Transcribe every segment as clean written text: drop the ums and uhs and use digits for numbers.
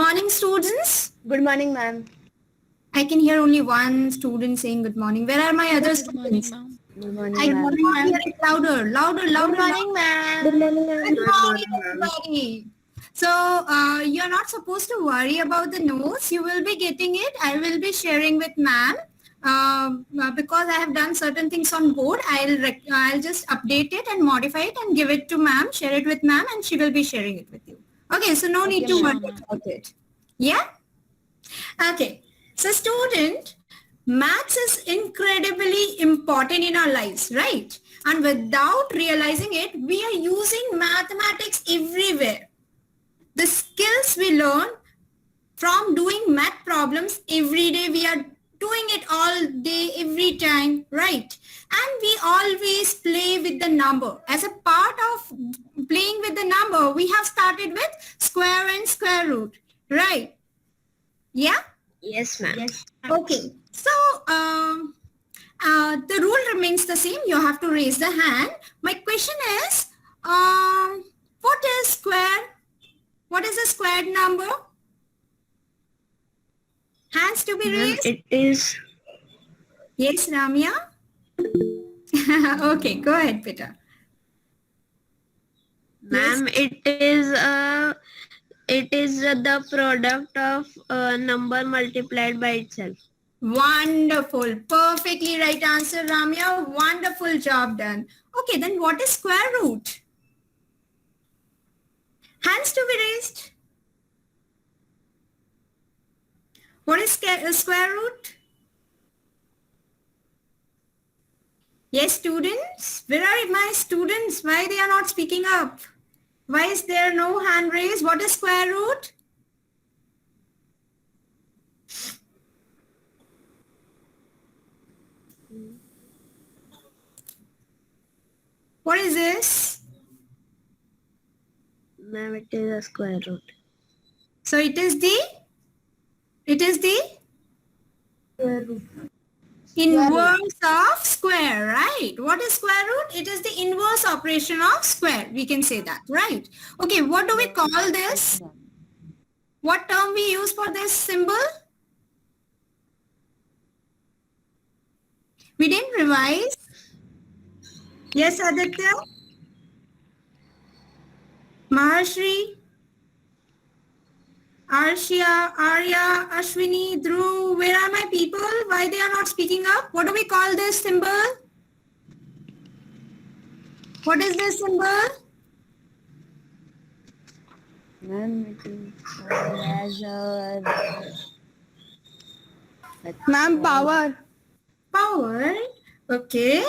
morning, students. Good morning, ma'am. I can hear only one student saying good morning. Where are my other Good morning, students? ma'am. Good morning, I ma'am. cannot hear it louder, louder, louder. Good morning, ma'am. Good morning, Good ma'am. morning, everybody. So you're not supposed to worry about the notes. You will be getting it. I will be sharing with ma'am. Because I have done certain things on board, I'll just update it and modify it and give it to ma'am, share it with ma'am, and she will be sharing it with you. Okay, so no need to worry about it. Yeah? Okay. So student, maths is incredibly important in our lives, right? And without realizing it, we are using mathematics everywhere. The skills we learn from doing math problems every day, we are doing it all day, every time, right? And we always play with the number. As a part of playing with the number, we have started with square and square root, right? Yeah? Yes, ma'am. Yes. Okay. So the rule remains the same. You have to raise the hand. My question is, what is square? What is a squared number? Hands to be raised? It is. Yes, Ramya? Okay, go ahead, Peter. Ma'am, it is the product of a number multiplied by itself. Wonderful. Perfectly right answer, Ramya. Wonderful job done. Okay, then what is square root? Hands to be raised. What is square root? Yes, students. Where are my students? Why they are not speaking up? Why is there no hand raised? What is square root? What is this? Ma'am, it is a square root. So it is the inverse of square, right? What is square root? It is the inverse operation of square. We can say that, right? Okay, what do we call this? What term we use for this symbol? We didn't revise. Yes, Aditya? Maharshri? Arshia, Arya, Ashwini, Dhruv, where are my people? Why they are not speaking up? What do we call this symbol? What is this symbol? Ma'am, it is as a... Ma'am, power. Power. Okay.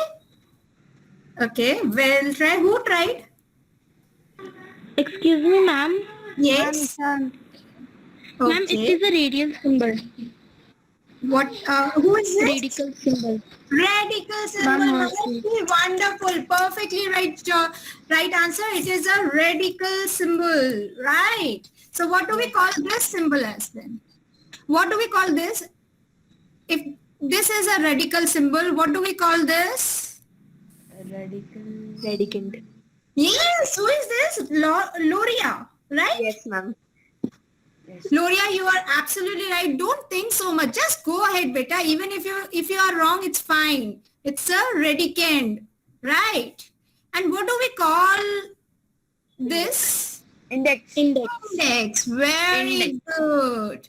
Okay. Well, try. Who tried? Excuse me, ma'am. Yes. Ma'am, it Okay. is a radial symbol. What? Who is this? Radical symbol. Radical symbol. Ma'am, Wonderful. Perfectly right. Right answer. It is a radical symbol. Right. So what do we call this symbol as then? What do we call this? If this is a radical symbol, what do we call this? Radicand. Yes. Who is this? Loria. Right? Yes, ma'am. Gloria, you are absolutely right. Don't think so much. Just go ahead, beta. Even if you are wrong, it's fine. It's a radicand, right? And what do we call this? Index. Index. Very good.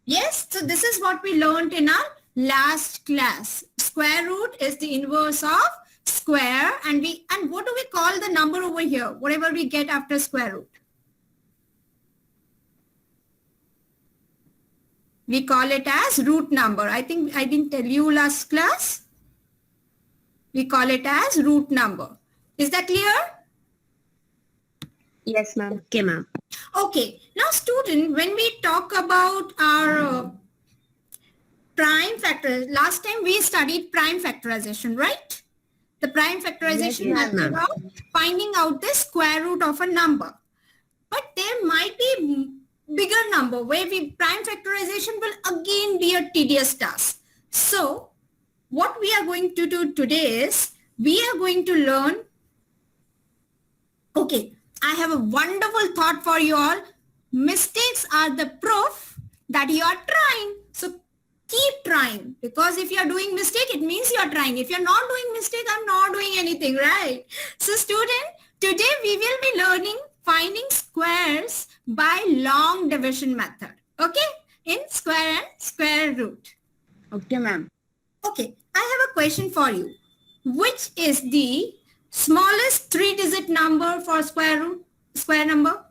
Yes. So this is what we learned in our last class. Square root is the inverse of square, and what do we call the number over here? Whatever we get after square root. We call it as root number. I think I didn't tell you last class. We call it as root number. Is that clear? Yes, ma'am. Okay, ma'am. Okay. Now, student, when we talk about our prime factor, last time we studied prime factorization, right? The prime factorization Yes, method ma'am. of finding out the square root of a number. But there might be bigger number where prime factorization will again be a tedious task. So what we are going to do today is we are going to learn. Okay, I have a wonderful thought for you all. mistakes are the proof that you are trying. So keep trying, because if you are doing mistake, it means you are trying. If you're not doing mistake, I'm not doing anything, right? So student, today we will be learning finding squares by long division method. Okay? In square and square root. Okay, ma'am. Okay, I have a question for you. Which is the smallest three-digit number for square number?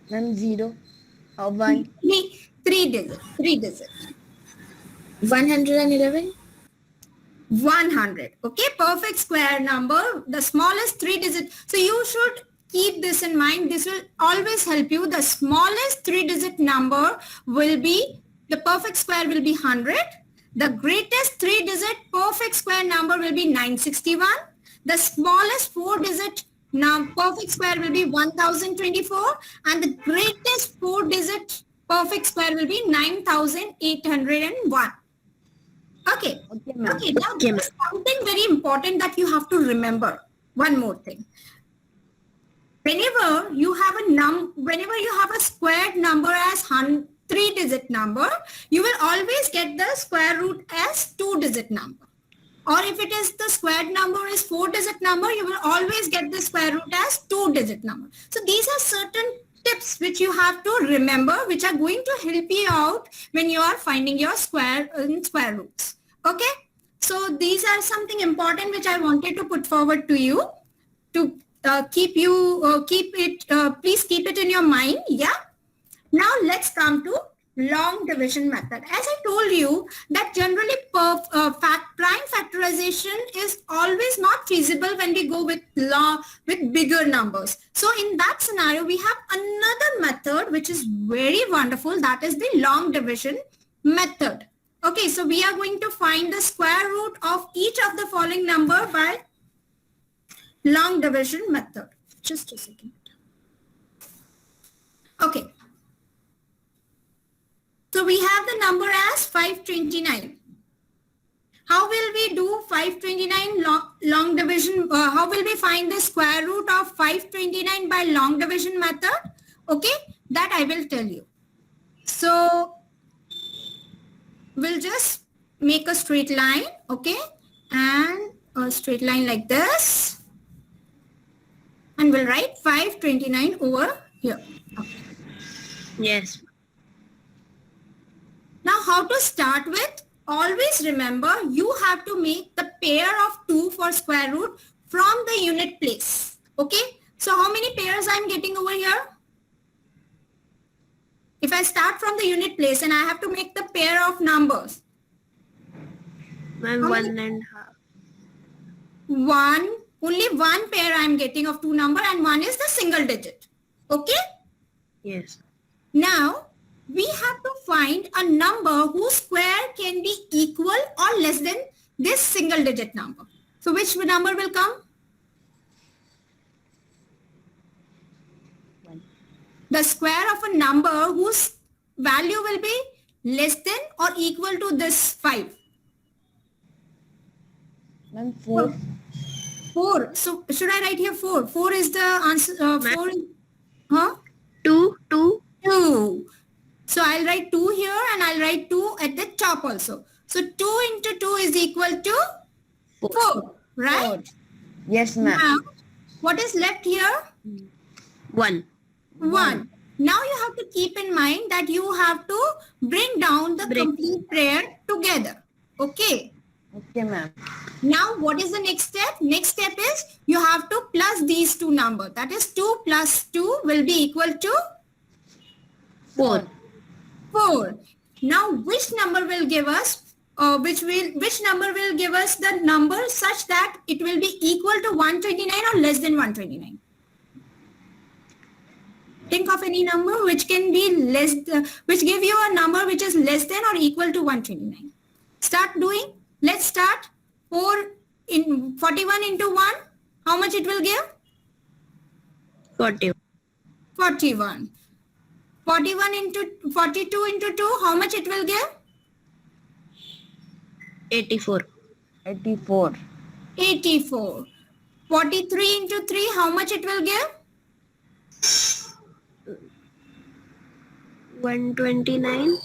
Ma'am, 0 or 1. Three digit. 111. 100. Okay, perfect square number, the smallest three digit. So you should keep this in mind. This will always help you. The smallest three digit number will be, the perfect square will be 100. The greatest three digit perfect square number will be 961. The smallest four digit perfect square will be 1024. And the greatest four digit perfect square will be 9801. Okay. Okay, ma'am. Okay, now there is something very important that you have to remember. One more thing. Whenever you have a squared number as three-digit number, you will always get the square root as two-digit number. Or if it is the squared number is four-digit number, you will always get the square root as two-digit number. So these are certain tips which you have to remember, which are going to help you out when you are finding your square roots. Okay, so these are something important which I wanted to put forward to you to please keep it in your mind. Yeah. Now let's come to long division method. As I told you that generally prime factorization is always not feasible when we go with bigger numbers. So in that scenario, we have another method which is very wonderful. That is the long division method. Okay, so we are going to find the square root of each of the following number by long division method. Just a second. Okay. So we have the number as 529. How will we do 529 long division? How will we find the square root of 529 by long division method? Okay, that I will tell you. So we'll just make a straight line, okay, and a straight line like this, and we'll write 529 over here. Okay. Yes. Now how to start with? Always remember, you have to make the pair of 2 for square root from the unit place. Okay, so how many pairs I'm getting over here? If I start from the unit place and I have to make the pair of numbers. Ma'am, 1.5. Only one pair I'm getting of two number, and one is the single digit. Okay? Yes. Now, we have to find a number whose square can be equal or less than this single digit number. So which number will come? 1. The square of a number whose value will be less than or equal to this 5. Ma'am, 4. 4. So should I write here 4? 4 is the answer. 4 is, huh? 2. 2. So I'll write 2 here and I'll write 2 at the top also. So 2 into 2 is equal to 4, right? 4. Yes, ma'am. Now, what is left here? 1. 1. Now you have to keep in mind that you have to bring down the complete pair together. Okay. Okay, ma'am. Now what is the next step? Next step is you have to plus these two numbers. That is 2 plus 2 will be equal to 4. 4. Now which number will give us which number will give us the number such that it will be equal to 129 or less than 129? Think of any number which can be which give you a number which is less than or equal to 129. Start doing. Let's start. 41 into 1. How much it will give? 40. 41. 41 into 42 into 2. How much it will give? 84. 84. 84. 43 into 3. How much it will give? 129.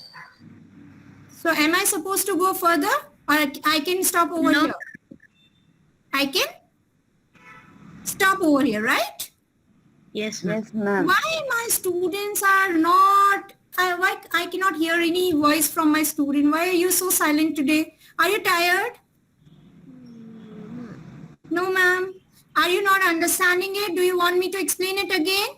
So am I supposed to go further or I can stop over No. here? I can stop over here, right? Yes, ma'am. Yes, ma'am. Why my students are not, why I cannot hear any voice from my student? Why are you so silent today? Are you tired? No, ma'am. Are you not understanding it? Do you want me to explain it again?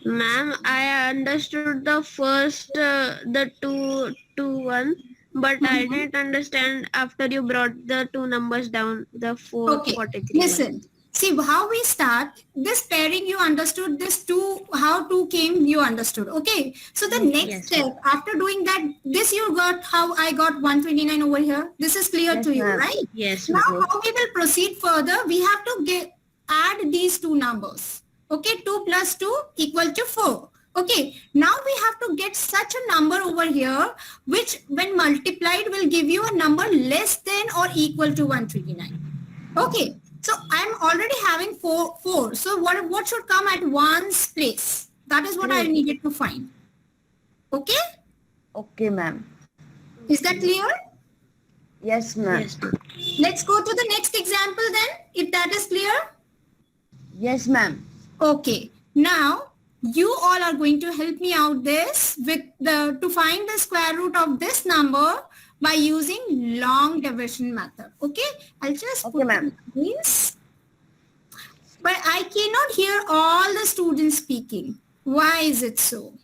Ma'am, I understood the first, the two one, but I Mhm. didn't understand after you brought the two numbers down, the 443. Listen. See how we start this pairing. You understood this two. How two came. You understood. Okay. So the next Yes. step after doing that, this you got how I got 129 over here. This is clear Yes, to you, ma'am. right? Yes, Now ma'am. how we will proceed further? We have to add these two numbers. Okay. 2 plus 2 equal to 4. Okay. Now we have to get such a number over here, which when multiplied will give you a number less than or equal to 129. Okay, so I'm already having four. So what should come at one's place? That is what I Three. needed to find. Okay, Okay, ma'am. is that clear? Yes, ma'am. Yes, ma'am. Let's go to the next example then, if that is clear. Yes, ma'am. Okay, now you all are going to help me out this with to find the square root of this number by using long division method. Okay, I'll just Okay, put ma'am. this. But I cannot hear all the students speaking. Why is it so?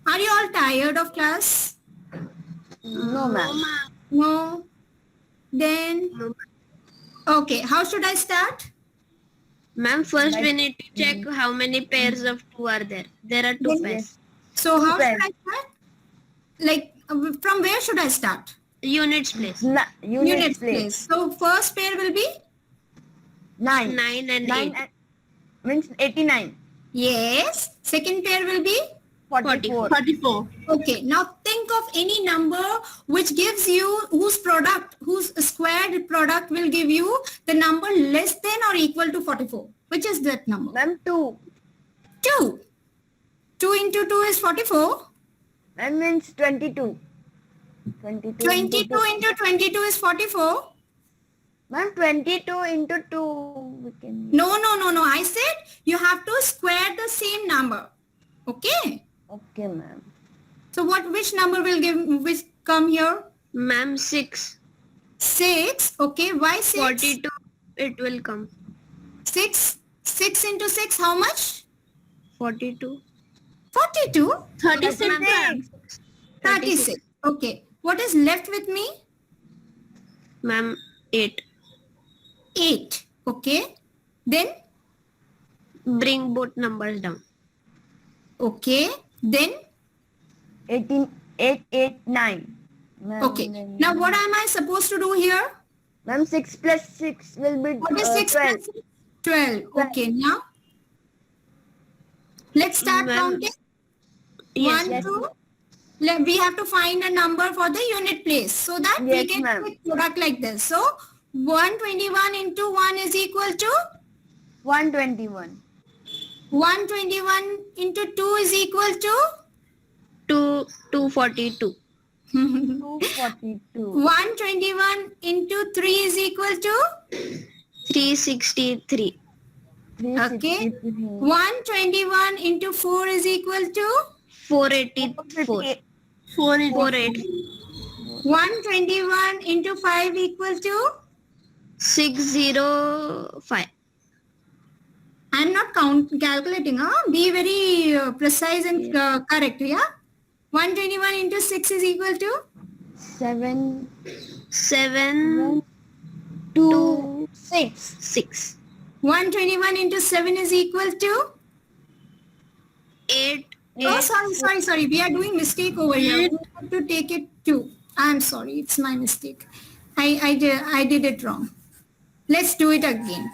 Are you all tired of class? No, ma'am. No? Then, No. okay, how should I start? Ma'am, first we Like- need to check how many pairs of two are there. There are two Yes. pairs. So how Super. should I start? Like, from where should I start? Units place. Units place. So first pair will be? 9. 9 and 9 8. means 89. Yes. Second pair will be? 44. 44. Okay, now think of any number which gives you, whose squared product will give you the number less than or equal to 44. Which is that number? Ma'am, 2. 2. 2 into 2 is 44. That means 22. 22 22 into 22 is 44. Ma'am, 22 into 2. We can use. No. I said you have to square the same number. Okay. Okay, ma'am. So which number will come here? Ma'am, 6. 6. Okay. Why 6? 42 it will come. 6. 6 into 6, how much? 42. 42? 36. ma'am. 36. Okay. What is left with me? Ma'am, 8. 8. Okay. Then? Bring both numbers down. Okay. Then? 18, 8, 8, 9. Ma'am, Okay. then- Now what am I supposed to do here? Ma'am, 6 plus 6 will be What is 6 12. plus 6? 12. Okay. Now? Let's start Ma'am, counting. Yes. 1, 2. We have to find a number for the unit place so that we Yes, get ma'am. a product like this. So 121 into 1 is equal to 121. 121 into 2 is equal to 242. 242. 121 into 3 is equal to 363. 363. 121 into 4 is equal to 484. 484. 121 into 5 equal to 605. I'm not calculating. Be very precise and correct. Yeah. 121 into 6 is equal to 7, 7 2, 6. 6. 121 into 7 is equal to 8. Oh, sorry. We are doing mistake over here. We have to take it 2. I'm sorry. It's my mistake. I did it wrong. Let's do it again.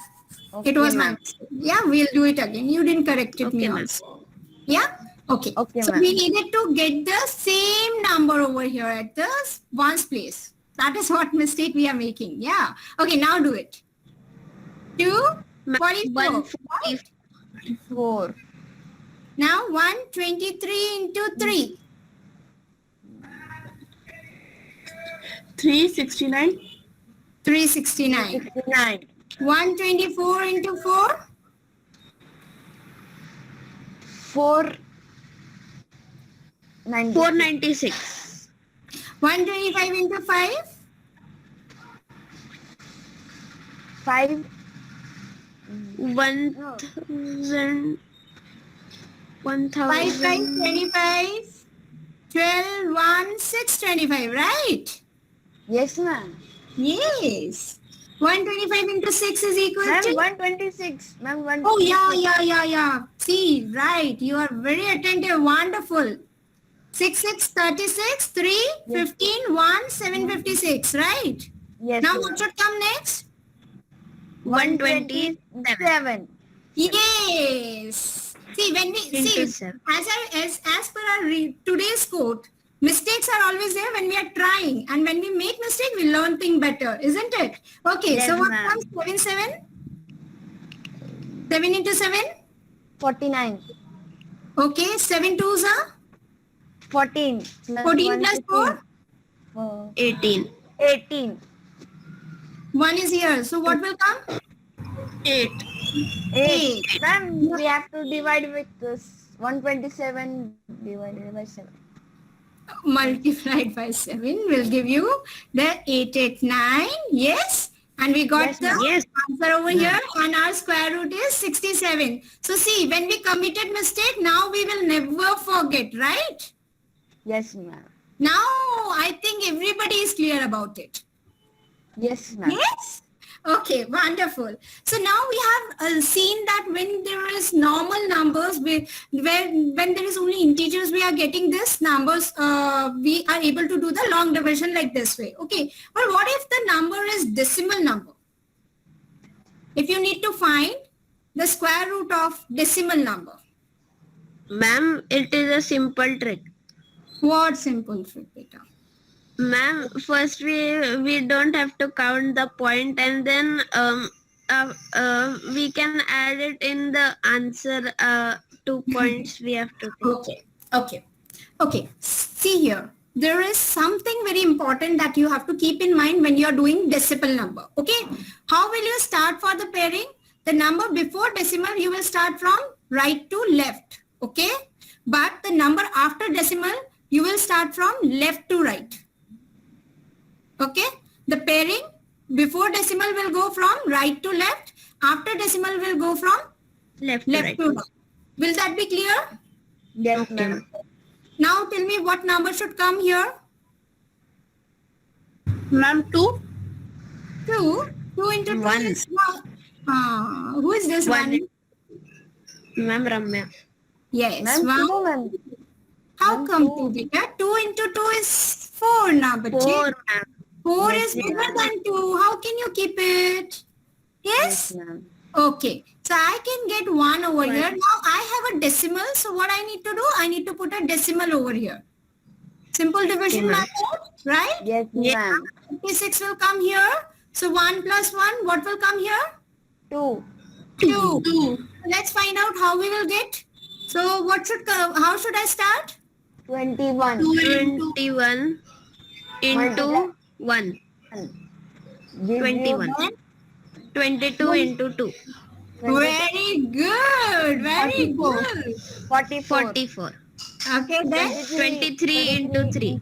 Okay, It was my ma'am. mistake. Yeah, we'll do it again. You didn't correct it me Okay, ma'am. also. Yeah? Okay. Okay, So ma'am. we needed to get the same number over here at the one's place. That is what mistake we are making. Yeah. Okay, now do it. 2, 44. 144. 4. Now 123 into 3. 369. 369. 69. 124 into 4. 490. 496. 125 into 5. 5. 1000. 5 5 1000. 25. 12 1 6 25, right? Yes, ma'am. Yes. 125 into 6 is equal Ma'am, to... 126. Ma'am, 126. Oh, yeah. See, right. You are very attentive. Wonderful. 6 6 36, 3 15, 1 756, right? Yes. Now ma'am. what should come next? 127. Yes. See, when we Into see, seven. as per our today's quote, mistakes are always there when we are trying, and when we make mistake, we learn thing better, isn't it? Okay. Yes, So what ma'am. comes? 7 7. 7 into 7. 49. Okay. 7 twos are 14. 14 plus 4. 18. 18. 1 is here. So what will come? 8. 8. Ma'am, we have to divide with this. 127 divided by 7. Multiplied by 7 will give you the 889. Yes. And we got Yes, the ma'am. Yes. answer over here, and our square root is 67. So see, when we committed mistake, now we will never forget, right? Yes, ma'am. Now I think everybody is clear about it. Yes, ma'am. Yes. Okay, wonderful. So now we have seen that when there is normal numbers, when there is only integers, we are getting this numbers, we are able to do the long division like this way. Okay, but what if the number is decimal number? If you need to find the square root of decimal number, Ma'am, it is a simple trick. what simple trick, beta? Ma'am, first we don't have to count the point, and then we can add it in the answer. 2 points we have to take. Okay. See here. There is something very important that you have to keep in mind when you are doing decimal number. Okay. How will you start for the pairing? The number before decimal, you will start from right to left. Okay. But the number after decimal, you will start from left to right. Okay. The pairing before decimal will go from right to left. After decimal will go from Left to left right. to right. Will that be clear? Yes, Okay. ma'am. Now tell me what number should come here? Ma'am, 2. 2. 2 into 2 One. is 1. Who is this One. one? Ma'am, Ramya. Yes, Ma'am, 1. 2, ma'am. How Ma'am, come two. 2 beta? 2 into 2 is 4 now, but 4, ma'am. 4 Yes, is bigger ma'am. than 2. How can you keep it? Yes? Yes, ma'am. Okay. So I can get 1 over here. Now I have a decimal. So what I need to do? I need to put a decimal over here. Simple division Okay, ma'am. method, right? Yes, Yeah. ma'am. 56 will come here. So 1 plus 1, what will come here? 2. 2. Let's find out how we will get. So what should how should I start? 21. 21 into 1. Give 21. you 22 into 2. 20 Very good. Very good. 44. 44. Okay, then 23 into 3.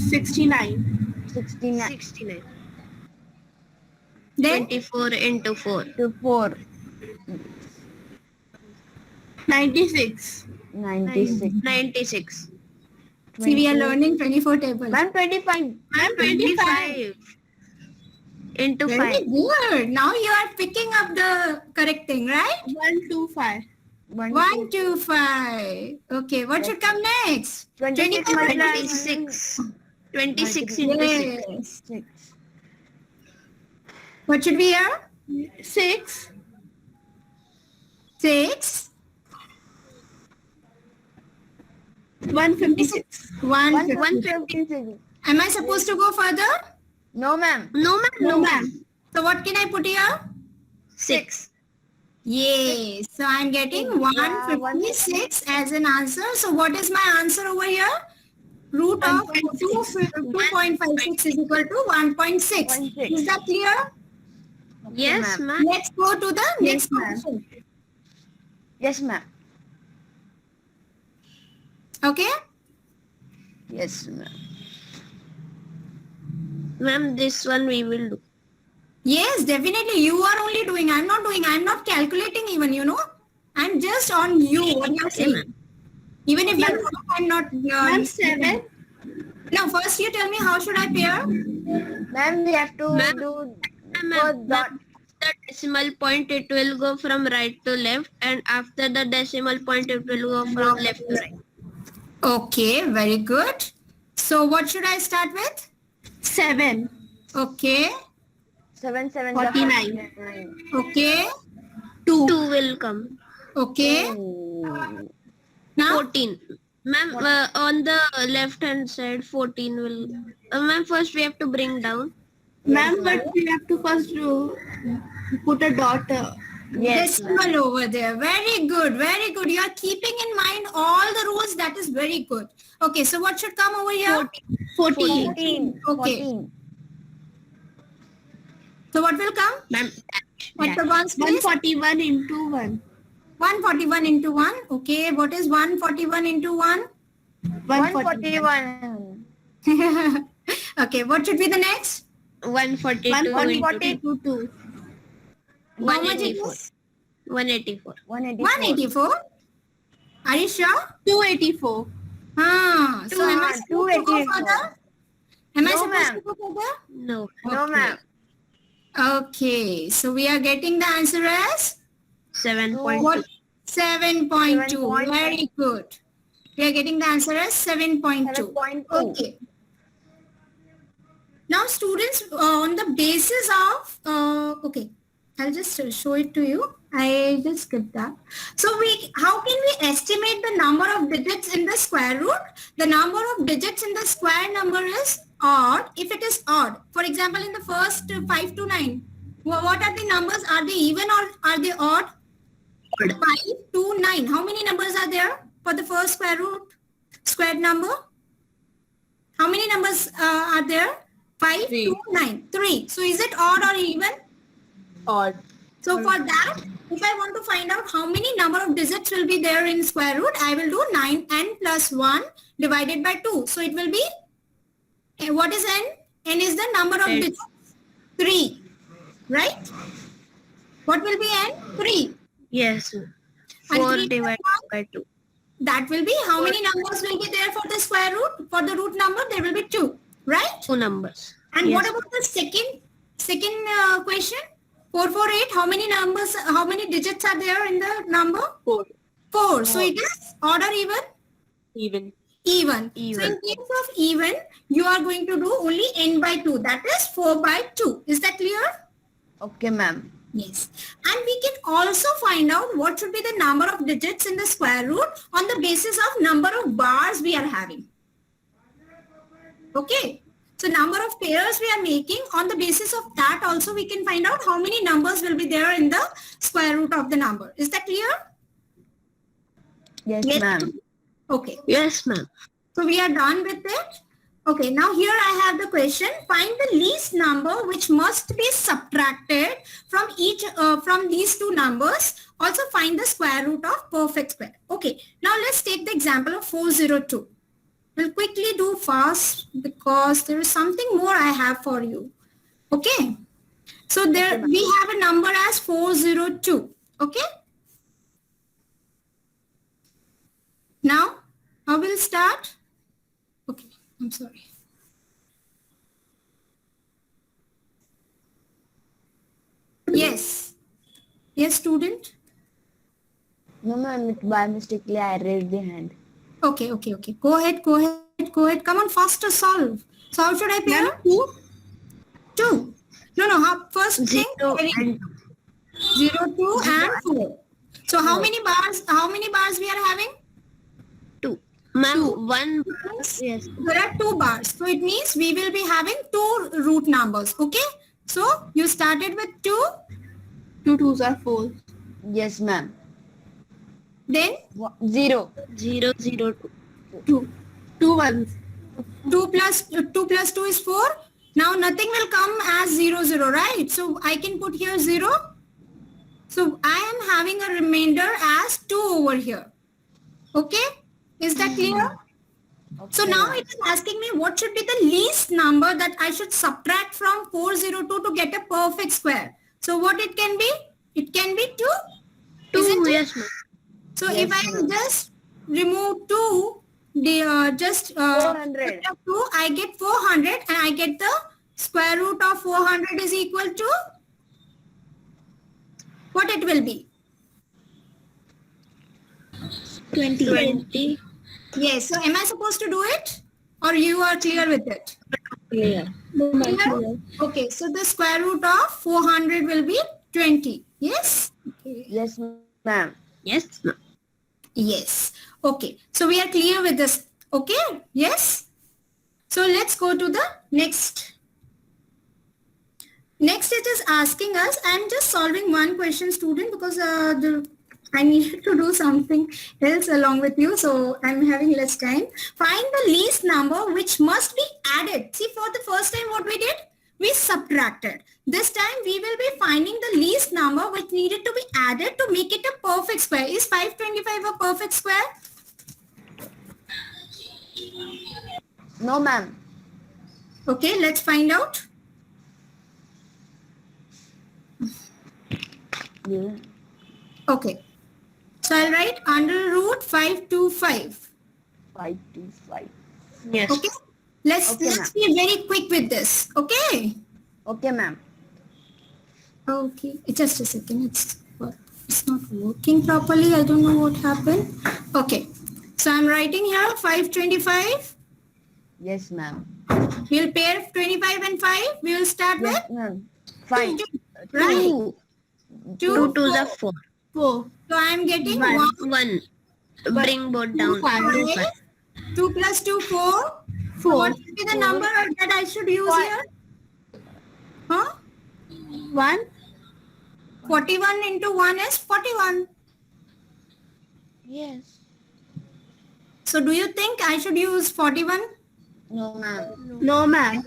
69. 69 69. then 24 into 4. to 4. 96. 96. 96. see we are learning 24 tables. Ma'am, 25. Ma'am, 25. Into Very 5. good. Now you are picking up the correct thing, right? 125. 1, 2, 5. Okay, what should come next? 26 25 26. 26 into 6. Yes. 6. What should be here? 6. 6. 156. 1. 156. Am I supposed to go further? No, ma'am. No, ma'am. No, ma'am. So what can I put here? 6. Yes. So I'm getting Yeah, 156 as an answer. So what is my answer over here? Root of 2.56 is equal to 1.6. 1.6. Is that clear? Yes, ma'am. Let's go to the next ma'am. question. Yes, ma'am. Okay? Yes, ma'am. Ma'am, this one we will do. Yes, definitely. You are only doing. I'm not doing. I'm not calculating even, you know. I'm just on you. What you're Okay, saying. ma'am. Even if you're I'm not. Ma'am, 7. Now, first you tell me how should I pair? Ma'am, we have to Ma'am. do Ma'am, dot. the decimal point, it will go from right to left, and after the decimal point, it will go from left to right. Okay, very good. So what should I start with? 7. Okay, 7 7 49. 49. okay, 2. 2 will come. okay. Ooh. Now, 14. Ma'am, on the left hand side, 14 will... ma'am, first we have to bring down. Ma'am, but we have to first put a dot. Yes, ma'am. decimal over there. Very good, very good. You are keeping in mind all the rules. That is very good. Okay, so what should come over here? 14. 14. Okay. 14. So what will come? Ma'am, What the ones please? 141 into 1. 141 into 1. Okay, what is 141 into 1? 141. Okay, what should be the next? 142 140. into 2. How much it 184. is? 184. 184. 184. Are you sure? 284. So am I supposed to go 284. further? Am I No, supposed ma'am. to go further? No. No, Okay. ma'am. Okay, so we are getting the answer as 7.2. what? 7.2. 7.2. Very good. We are getting the answer as 7.2. 7.2. Okay. Now students, on the basis of, okay, I'll just show it to you. I just skipped that. So how can we estimate the number of digits in the square root? The number of digits in the square number is odd if it is odd. For example, in the first 5 to 9, what are the numbers? Are they even or are they odd? 5 to 9. How many numbers are there for the first square root? Squared number? How many numbers are there? 5 to 9. 3. So is it odd or even? Odd. So for that, if I want to find out how many number of digits will be there in square root, I will do 9n plus 1 divided by 2. So it will be, what is n? N is the number of 8. digits. 3. Right? What will be n? 3. Yes. And 4 3 divided by 2. That will be how many numbers will be there for the square root? For the root number, there will be 2. Right? 2 numbers. And Yes. what about the second question? 448, how many numbers, how many digits are there in the number? 4. 4. So it is odd or even? Even. Even. So in case of even, you are going to do only n by 2. That is 4 by 2. Is that clear? Okay, ma'am. Yes. And we can also find out what should be the number of digits in the square root on the basis of number of bars we are having. Okay. So number of pairs we are making, on the basis of that also we can find out how many numbers will be there in the square root of the number. Is that clear? Yes, Yes. ma'am. Okay. Yes, ma'am. So we are done with it. Okay, now here I have the question. Find the least number which must be subtracted from from these two numbers. Also find the square root of perfect square. Okay, now let's take the example of 402. We'll quickly do fast because there is something more I have for you. Okay, so there we have a number as 402. Okay. Now, I will start. Okay, I'm sorry. Yes. Yes, student. No, ma'am. By mistakenly, I raised the hand. Okay. Go ahead. Come on, faster solve. So how should I pair? 2. No. First thing. 0 and 0, 2 and 4. So how many bars we are having? 2. Ma'am, 1 bar. Yes. There are 2 bars. So it means we will be having 2 root numbers. Okay. So you started with 2. 2 2s are 4. Yes, ma'am. Then 0. 0, 0, 2. 2. 2 ones. 2 plus 2 is 4. Now nothing will come as 0, 0, right? So I can put here 0. So I am having a remainder as 2 over here. Okay? Is that clear? So now it is asking me what should be the least number that I should subtract from 402 to get a perfect square. So what it can be? It can be 2. 2, Isn't it? yes, ma'am. So Yes, if I ma'am. just remove 2, just 400. 2, I get 400 and I get the square root of 400 is equal to what it will be? 20. 20. Yes. So am I supposed to do it or you are clear with it? Clear. Clear? Okay. So the square root of 400 will be 20. Yes? Okay. Yes, ma'am. Yes, ma'am. Yes. Okay. So we are clear with this. Okay. Yes. So let's go to the next. Next it is asking us, I'm just solving one question, student, because I needed to do something else along with you. So I'm having less time. Find the least number which must be added. See, for the first time what we did? We subtracted. This time we will be finding the least number which needed to be added to make it a perfect square. Is 525 a perfect square? No, ma'am. Okay, let's find out. Yeah. Okay. So I'll write under root 525. 5 to 5. Yes. Okay. Let's Okay, let's be very quick with this. Okay. Okay, ma'am. Okay. Just a second. It's not working properly. I don't know what happened. Okay. So I'm writing here 525. Yes, ma'am. We'll pair 25 and 5. We will start Yes, with ma'am. 5. right. 2 2. to the 4. 4. So I'm getting One. 1. 1. Bring both down. 5. 5. 2 plus 2, 4. 4. What will be the number that I should use Four. here? Huh? 1. 41 into 1 is 41. Yes. So do you think I should use 41? No, ma'am. No, ma'am.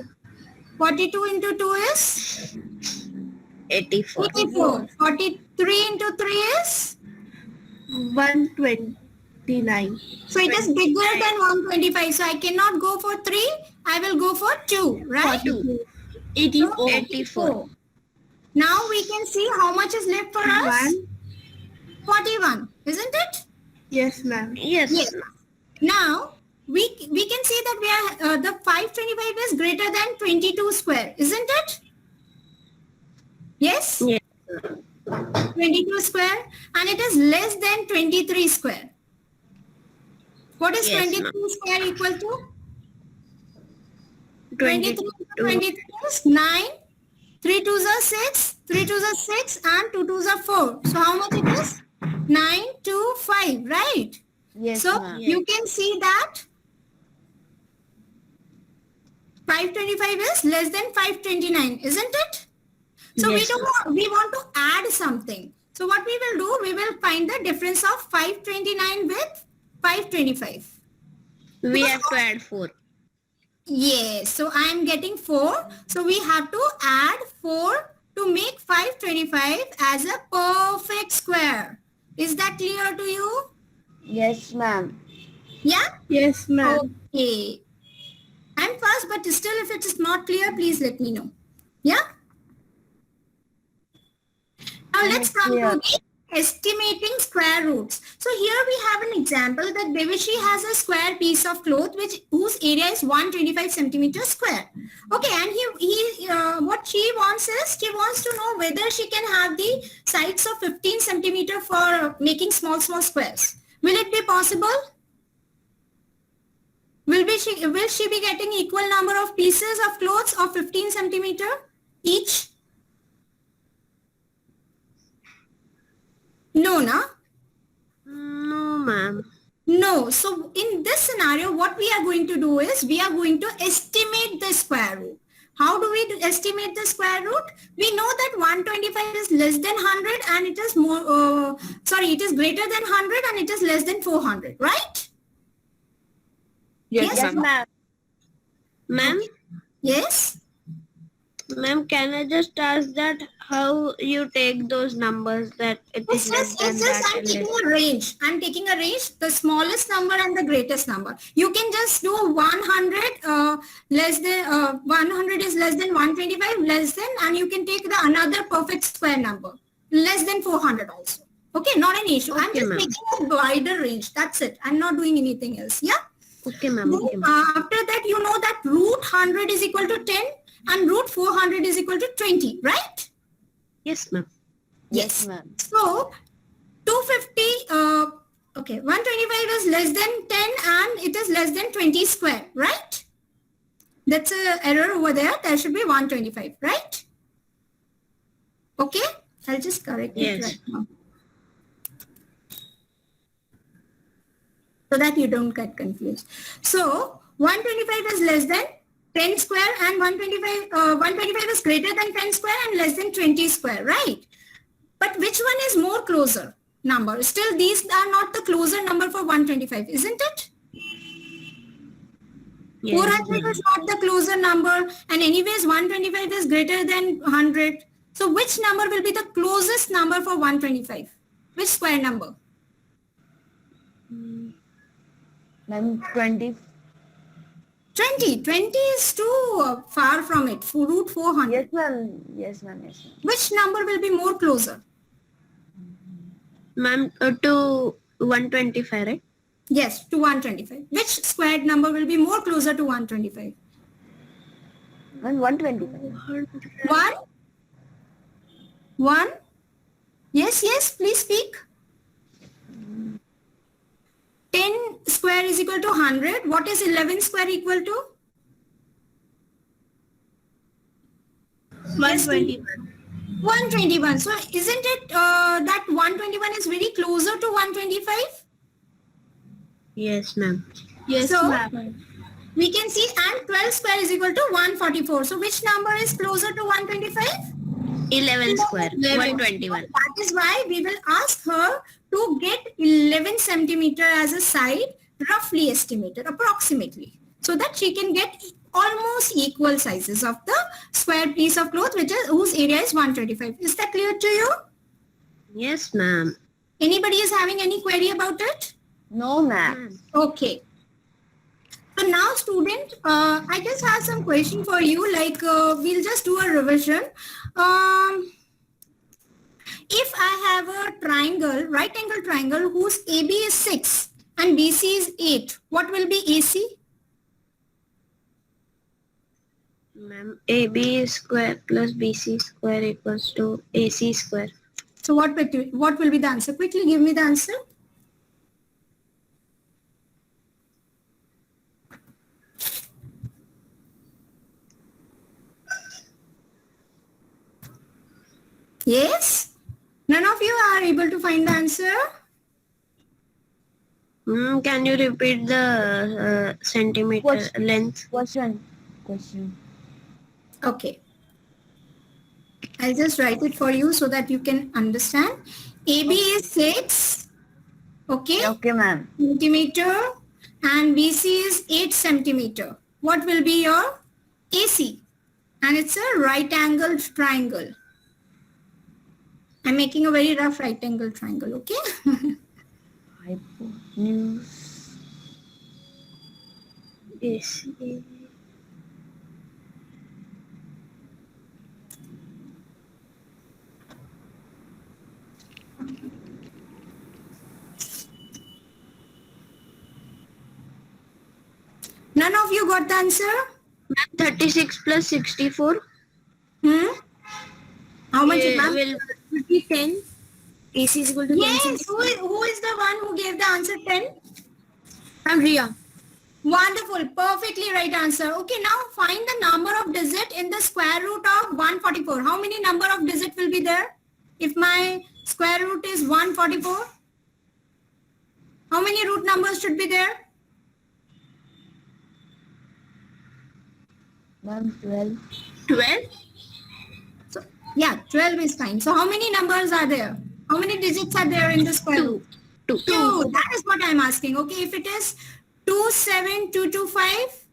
42 into 2 is 84. 84. 43 into 3 is? 129. So it is bigger than 125. So I cannot go for 3. I will go for 2, right? 42. 84. 84. Now we can see how much is left for us. 1. 41, isn't it? Yes, ma'am. Yes. Yes. Now we can see that we are the 525 is greater than 22 square, isn't it? Yes? Yes. 22 square, and it is less than 23 square. What is Yes, 23 square equal to? 22. 23 is 9. 3 2s are 6. 3 2s are 6 and 2 2s are 4. So how much it is? 9 2 5, right? Yes, So ma'am. you can see that 525 is less than 529, isn't it? So Yes, we want to add something. So what we will do, we will find the difference of 529 with 525. We have to add 4. Yes, so I am getting 4. So we have to add 4 to make 525 as a perfect square. Is that clear to you? Yes, ma'am. Yeah? Yes, ma'am. Okay. I'm fast, but still if it is not clear, please let me know. Yeah? Now let's come to the estimating square roots. So here we have an example that Devishi has a square piece of cloth whose area is 125 centimeters square. Okay, and what she wants is, she wants to know whether she can have the sides of 15 centimeter for making small squares. Will it be possible? Will she be getting equal number of pieces of clothes of 15 centimeter each? No, na? No, ma'am. No. So in this scenario, what we are going to do is we are going to estimate the square root. How do we estimate the square root? We know that 125 is less than 100 and it is it is greater than 100 and it is less than 400, right? Yes, Yes, ma'am. ma'am. Ma'am, Yes. ma'am, can I just ask that how you take those numbers that it is less than It's just that I'm and taking less? a range. I'm taking a range, the smallest number and the greatest number. You can just do 100 less than 100 is less than 125 less than, and you can take the another perfect square number less than 400 also. Okay, not an issue. I'm Okay, just ma'am. taking a wider range. That's it. I'm not doing anything else. Yeah. Okay, ma'am. Then, Okay, ma'am. after that, you know that root 100 is equal to 10 and root 400 is equal to 20, right? Yes, ma'am. Yes, ma'am. So 250, okay, 125 is less than 10 and it is less than 20 square, right? That's a error over there. There should be 125, right? Okay, I'll just correct it Yes. right now. So that you don't get confused. So 125 is less than 10 square and 125 is greater than 10 square and less than 20 square, right? But which one is more closer number? Still, these are not the closer number for 125, isn't it? Yes, 400 ma'am. is not the closer number, and anyways 125 is greater than 100. So which number will be the closest number for 125? Which square number? Ma'am, 20. 20. 20 is too far from it. For root 400. Yes, ma'am. Yes, ma'am. Yes, ma'am. Which number will be more closer? Ma'am, to 125, right? Yes, to 125. Which squared number will be more closer to 125? Ma'am, 125. 1? 1? Yes, yes, please speak. 10 square is equal to 100. What is 11 square equal to? 121. 121. So isn't it that 121 is very closer to 125? Yes, ma'am. Yes, So- ma'am. We can see, and 12 square is equal to 144. So which number is closer to 125? 11 square, 121. That is why we will ask her to get 11 centimeter as a side, roughly estimated, approximately, so that she can get almost equal sizes of the square piece of cloth, whose area is 125. Is that clear to you? Yes, ma'am. Anybody is having any query about it? No, ma'am. Okay. So now, student, I just have some question for you. Like, we'll just do a revision. If I have a triangle, right angle triangle, whose AB is 6 and BC is 8, what will be AC? Ma'am, AB square plus BC square equals to AC square. So what will be the answer? Quickly give me the answer. Yes? None of you are able to find the answer? Can you repeat the centimeter What? length? Question. Okay. I'll just write it for you so that you can understand. AB is 6, okay, Okay, ma'am. centimeter, and BC is 8 centimeter. What will be your AC? And it's a right angled triangle. I'm making a very rough right angle triangle, okay? Hypotenuse. AC. None of you got the answer? 36 plus 64 How much is that? will be 10. AC is equal to 10. Yes, who is the one who gave the answer 10? I'm Ria. Wonderful, perfectly right answer. Okay, now find the number of digit in the square root of 144. How many number of digit will be there? If my square root is 144, how many root numbers should be there? Ma'am, 12. 12. So yeah, 12 is fine. So how many numbers are there? How many digits are there in the square root? 2. 2. That is what I'm asking. Okay, if it is 27225,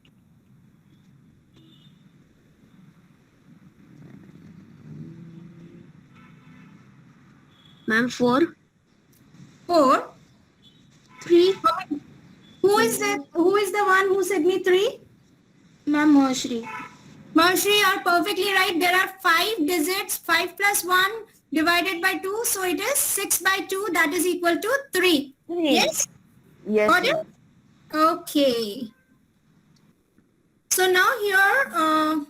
Ma'am, 4. 4. 3. Who is the one who said me 3? Ma'am, Mahashri. Marshri, you are perfectly right. There are 5 digits. 5 plus 1 divided by 2. So it is 6 by 2. That is equal to 3. 3. Yes? Yes. Got it? ma'am. Okay. So now here,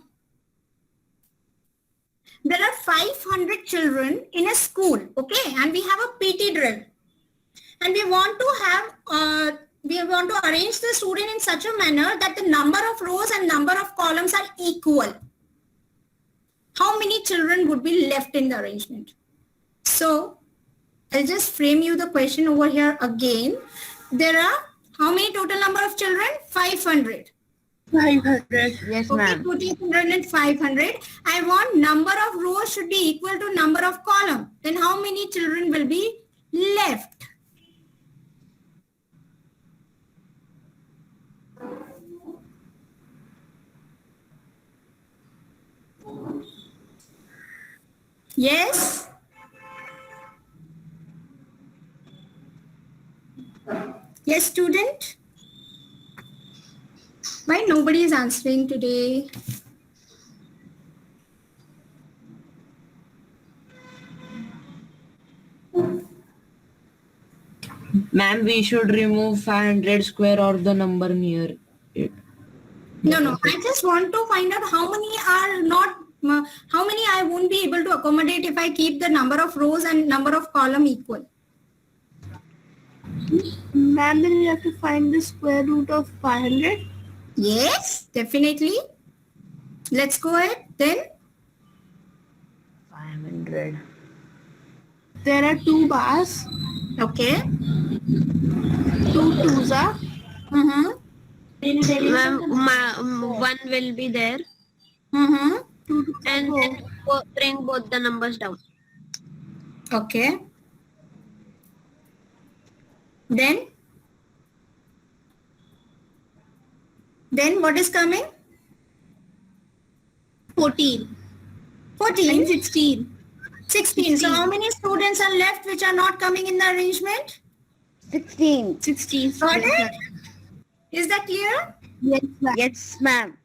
there are 500 children in a school. Okay. And we have a PT drill. And we want to arrange the student in such a manner that the number of rows and number of columns are equal. How many children would be left in the arrangement? So I'll just frame you the question over here again. There are how many total number of children? 500. 500. Yes, Okay, ma'am. 200 and 500. I want number of rows should be equal to number of column. Then how many children will be left? Yes? Yes, student? Why nobody is answering today? Ma'am, we should remove 500 square or the number near it. No. I just want to find out how many are not, how many I won't be able to accommodate if I keep the number of rows and number of column equal. Ma'am, then we have to find the square root of 500. Yes, definitely. Let's go ahead then. 500. There are 2 bars. Okay. 2 twos are. Mm-hmm. Ma'am, 1 will be there. Mm-hmm. 2 twos are And 4. then bring both the numbers down. Okay. Then what is coming? 14. 14. And 16. 16. So how many students are left which are not coming in the arrangement? 16. 16. Got it? Is that clear? Yes, ma'am. Yes, ma'am.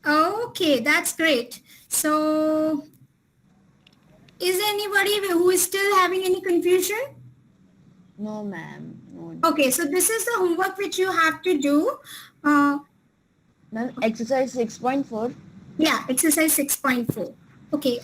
Okay, that's great. So is there anybody who is still having any confusion? No, ma'am. No. Okay, so this is the homework which you have to do. Ma'am, exercise 6.4. Yeah, exercise 6.4. Okay,